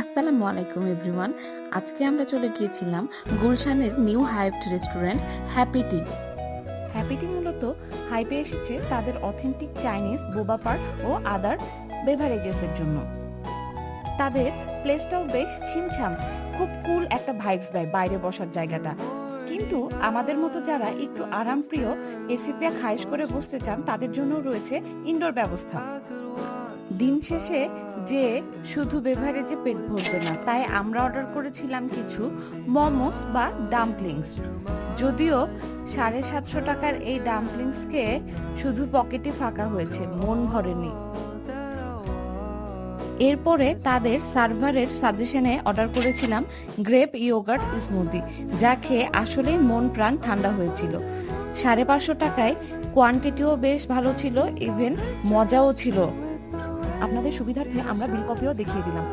আসসালামু আলাইকুম এভরিওয়ান। আজকে আমরা চলে গিয়েছিলাম গুলশানের নিউ হাইভড রেস্টুরেন্ট হ্যাপি টি। হ্যাপিটি মূলত হাইপে এসেছে তাদের অথেন্টিক চাইনিজ বোবা পার ও আদার বেভারেজেসের জন্য। তাদের প্লেসটাও বেশ ছিমছাম, খুব কুল একটা ভাইবস দেয় বাইরে বসার জায়গাটা। কিন্তু আমাদের মতো যারা একটু আরামপ্রিয়, এসিতে খায়েশ করে বসতে চান তাদের জন্যও রয়েছে ইনডোর ব্যবস্থা। দিন শেষে যে শুধু বেভারেজে পেট ভরবে না, তাই আমরা অর্ডার করেছিলাম কিছু মোমোস বা ডাম্পলিংস। যদিও 750 টাকার এই ডাম্পলিংসকে শুধু পকেটে ফাঁকা হয়েছে, মন ভরেনি। এরপরে তাদের সার্ভারের সাজেশনে অর্ডার করেছিলাম গ্রেপ ইয়োগার্ট স্মুদি, যা খেয়ে আসলেই মন প্রাণ ঠান্ডা হয়েছিল। 550 টাকায় কোয়ান্টিটিও বেশ ভালো ছিল, ইভেন মজাও ছিল। আপনাদের সুবিধার্থে আমরা বিল কপিও দেখিয়ে দিলাম।